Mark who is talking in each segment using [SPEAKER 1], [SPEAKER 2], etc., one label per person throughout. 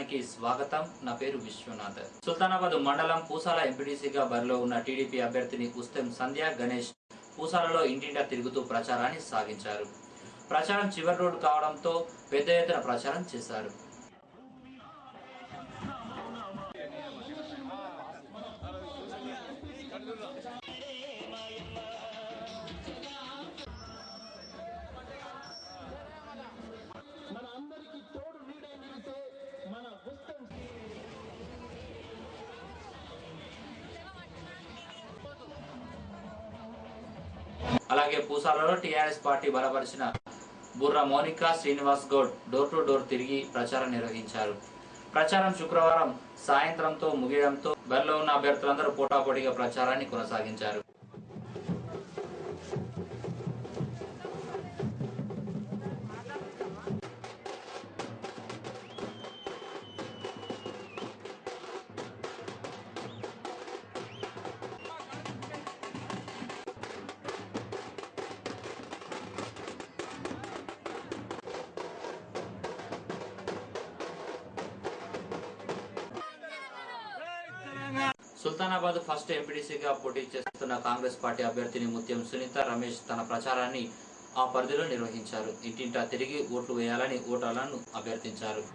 [SPEAKER 1] ఛానల్కి స్వాగతం. నా పేరు విశ్వనాథ్. సుల్తానాబాద్ మండలం పూసాల ఎంపీటీసీగా బరిలో ఉన్న టీడీపీ అభ్యర్థిని ఉస్తెం సంధ్య గణేష్ పూసాలలో ఇంటింటా తిరుగుతూ ప్రచారాన్ని సాగించారు. ప్రచారం చివరి రోడ్డు కావడంతో పెద్ద ఎత్తున ప్రచారం చేశారు. అలాగే పూసాలలో టీఆర్ఎస్ పార్టీ బలపరిచిన Burra Mounika Srinivas Goud door to door తిరిగి ప్రచారం నిర్వహించారు. ప్రచారం శుక్రవారం సాయంత్రంతో ముగియడంతో బరిలో ఉన్న అభ్యర్థులందరూ పోటాపోటీగా ప్రచారాన్ని కొనసాగించారు. సుల్తానాబాద్ ఫస్ట్ ఎంపీటీసీగా పోటీ చేస్తున్న కాంగ్రెస్ పార్టీ అభ్యర్థిని ముత్యం సునీత రమేష్ తన ప్రచారాన్ని ఆ పరిధిలో నిర్వహించారు. ఇంటింటా తిరిగి ఓట్లు వేయాలని ఓటర్లను అభ్యర్థించారు.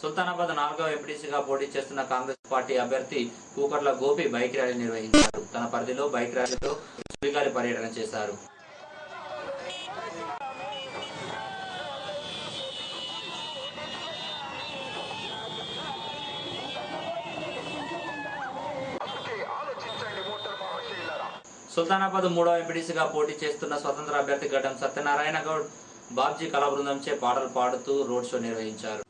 [SPEAKER 1] సుల్తానాబాద్ 4వ ఎంపీటీసీగా పోటీ చేస్తున్న కాంగ్రెస్ పార్టీ అభ్యర్థి కూకట్ల గోపి బైక్ ర్యాలీ నిర్వహించారు. తన పరిధిలో బైక్ ర్యాలీతో సుడిగాలి పర్యటన చేశారు. సుల్తానాబాద్ 3వ ఎంపీటీసీగా పోటీ చేస్తున్న స్వతంత్ర అభ్యర్థి గడ్డం సత్యనారాయణ గౌడ్ బాబ్జీ కళా బృందంచే పాటలు పాడుతూ రోడ్ షో నిర్వహించారు.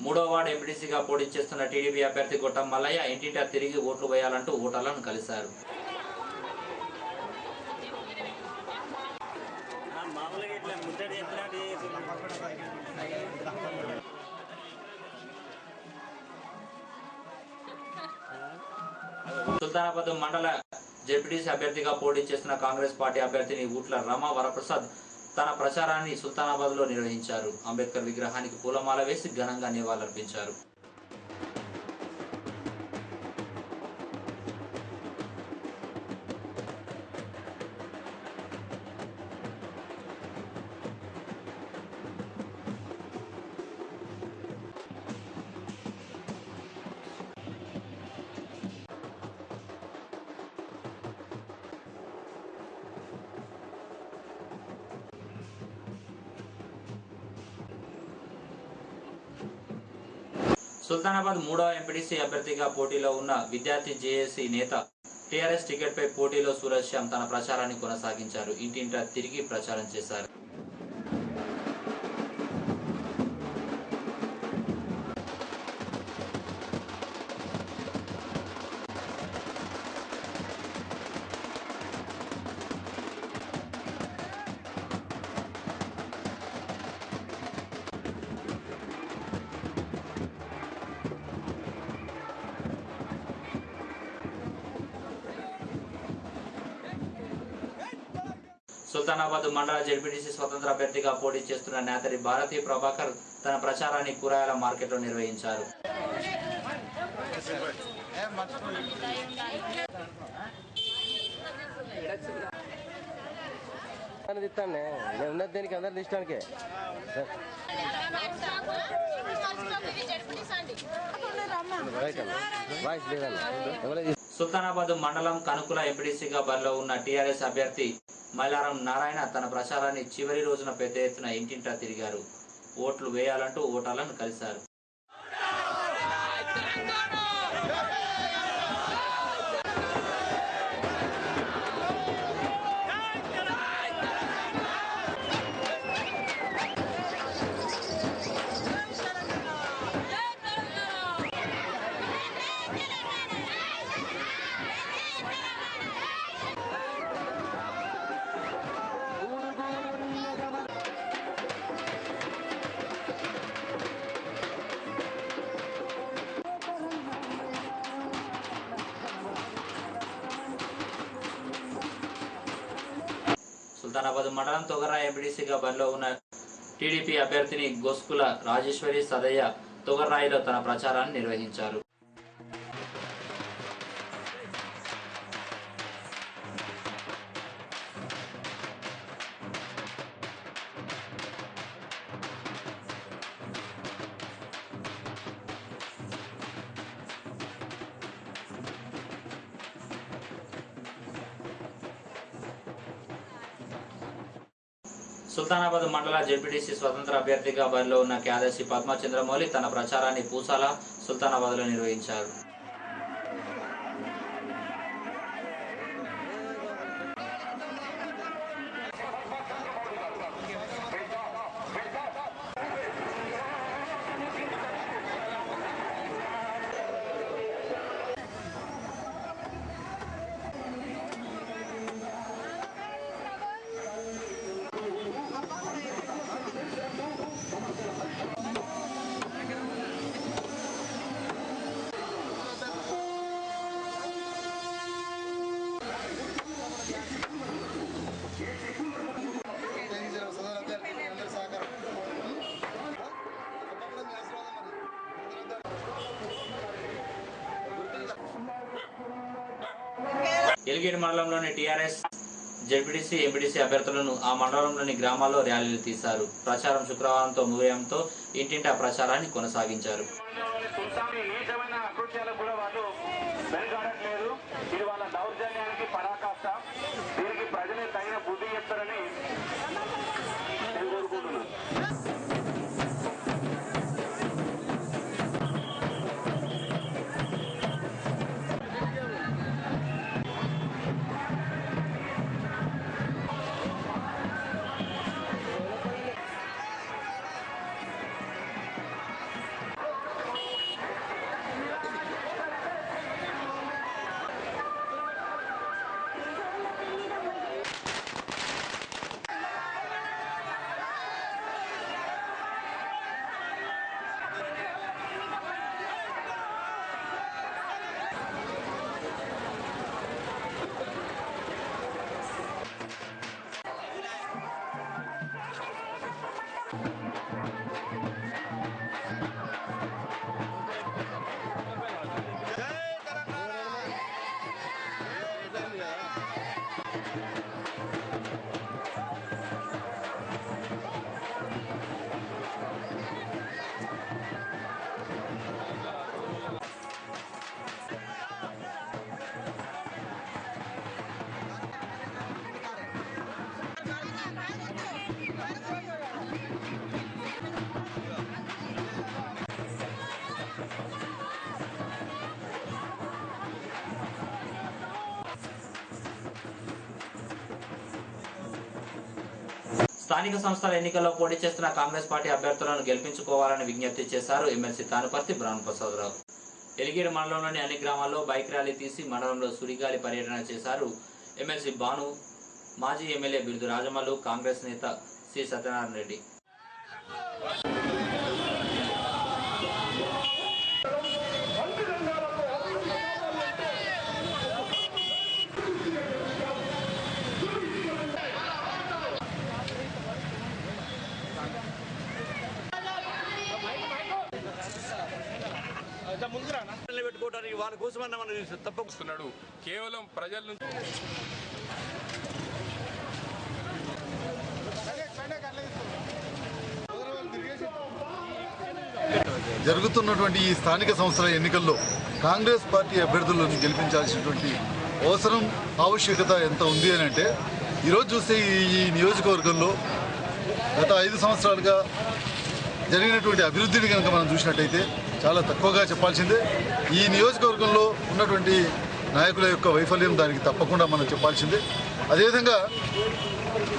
[SPEAKER 1] మూడవ వార్డు ఎంపీటీసీగా పోటీ చేస్తున్న టీడీపీ అభ్యర్థి గొట్టం మల్లయ్య ఇంటింటా తిరిగి ఓట్లు వేయాలంటూ ఓటర్లను కలిశారు. సుల్తానాబాద్ మండల జెడ్పీటీసీ అభ్యర్థిగా పోటీ చేస్తున్న కాంగ్రెస్ పార్టీ అభ్యర్థిని ఊట్ల రమ వరప్రసాద్ తన ప్రచారాన్ని సుల్తానాబాద్ లో నిర్వహించారు. అంబేద్కర్ విగ్రహానికి పూలమాల వేసి ఘనంగా నివాళులర్పించారు. సుల్తానాబాద్ 3వ ఎంపీటీసీ అభ్యర్థిగా పోటీలో ఉన్న విద్యార్థి జేఏసీ నేత టీఆర్ఎస్ టికెట్ పై పోటీలో సూరజ్ శ్యామ్ తన ప్రచారాన్ని కొనసాగించారు. ఇంటింటా తిరిగి ప్రచారం చేశారు. సుల్తానాబాద్ మండల జెడ్పీటీసీ స్వతంత్ర అభ్యర్థిగా పోటీ చేస్తున్న నేతరి భారతి ప్రభాకర్ తన ప్రచారాన్ని కూరగాయల మార్కెట్లో నిర్వహించారు. సుల్తానాబాద్ మండలం కనుకుల ఎంపీటీసీగా బరిలో ఉన్న టీఆర్ఎస్ అభ్యర్థి మైలారం నారాయణ తన ప్రచారాన్ని చివరి రోజున పెద్ద ఎత్తున ఇంటింటా తిరిగారు. ఓట్లు వేయాలంటూ ఓటర్లను కలిశారు. సుల్తానాబాద్ మండలం తొగర్రా ఎంపీటీసీగా బరిలో ఉన్న టీడీపీ అభ్యర్థిని గోస్కుల రాజేశ్వరి సదయ్య తొగర్రాయిలో తన ప్రచారాన్ని నిర్వహించారు. సుల్తానాబాద్ మండల జెడ్పీటీసీ స్వతంత్ర అభ్యర్థిగా బరిలో ఉన్న క్యాదర్శి పద్మ చంద్రమౌళి తన ప్రచారాన్ని పూసాల సుల్తానాబాద్లో నిర్వహించారు. ఎలిగేడు మండలంలోని టీఆర్ఎస్ జెడ్పీటీసీ ఎంపీటీసీ అభ్యర్థులను ఆ మండలంలోని గ్రామాల్లో ర్యాలీలు తీశారు. ప్రచారం శుక్రవారంతో ముగియంతో ఇంటింటా ప్రచారాన్ని కొనసాగించారు. స్థానిక సంస్థల ఎన్నికల్లో పోటీ చేస్తున్న కాంగ్రెస్ పార్టీ అభ్యర్థులను గెలిపించుకోవాలని విజ్ఞప్తి చేశారు ఎమ్మెల్సీ తానుపర్తి బ్రహ్మప్రసాదరావు. ఎలిగేడు మండలంలోని అన్ని గ్రామాల్లో బైక్ ర్యాలీ తీసి మండలంలో సుడిగాలి పర్యటన చేశారు ఎమ్మెల్సీ బాను. మాజీ ఎమ్మెల్యే బిరుదు రాజమల్లు, కాంగ్రెస్ నేత సి సత్యనారాయణ రెడ్డి.
[SPEAKER 2] నిలబెట్టుకోవడానికి వాళ్ళ కోసమన్నా మనం తప్పకున్నాడు.
[SPEAKER 3] కేవలం ప్రజల నుంచి
[SPEAKER 4] జరుగుతున్నటువంటి ఈ స్థానిక సంస్థల ఎన్నికల్లో కాంగ్రెస్ పార్టీ అభ్యర్థులను గెలిపించాల్సినటువంటి అవసరం ఆవశ్యకత ఎంత ఉంది అని అంటే ఈరోజు చూస్తే ఈ నియోజకవర్గంలో గత 5 సంవత్సరాలుగా జరిగినటువంటి అభివృద్ధిని కనుక మనం చూసినట్టయితే చాలా తక్కువగా చెప్పాల్సిందే. ఈ నియోజకవర్గంలో ఉన్నటువంటి నాయకుల యొక్క వైఫల్యం దానికి తప్పకుండా మనం చెప్పాల్సిందే. అదేవిధంగా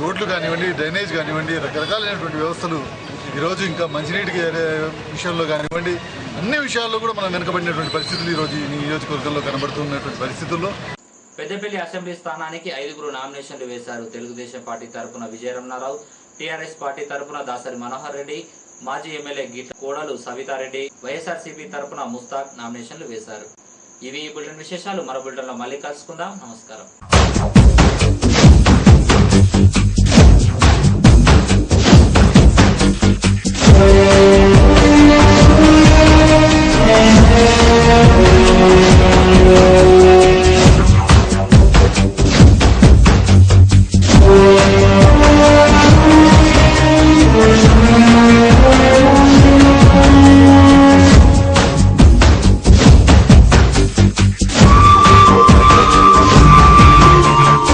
[SPEAKER 4] రోడ్లు కానివ్వండి, డ్రైనేజ్ కానివ్వండి, రకరకాలైనటువంటి వ్యవస్థలు ఈరోజు ఇంకా మంచినీటి విషయంలో కానివ్వండి, అన్ని విషయాల్లో కూడా మనం వెనుకబడినటువంటి పరిస్థితులు ఈరోజు ఈ నియోజకవర్గంలో కనబడుతున్నటువంటి పరిస్థితుల్లో
[SPEAKER 1] పెద్దపల్లి అసెంబ్లీ స్థానానికి 5 నామినేషన్లు వేశారు. తెలుగుదేశం పార్టీ తరపున విజయరమణారావు, టీఆర్ఎస్ పార్టీ తరపున దాసరి మనోహర్ రెడ్డి, మాజీ ఎమ్మెల్యే గీత కోడలు సవితారెడ్డి, వైఎస్ఆర్సీపీ తరపున ముస్తాక్ నామినేషన్లు వేశారు. ఇవి ఈ బులెటిన్ విశేషాలు. మరో బులెటిన్లో మళ్ళీ కలుసుకుందాం. నమస్కారం.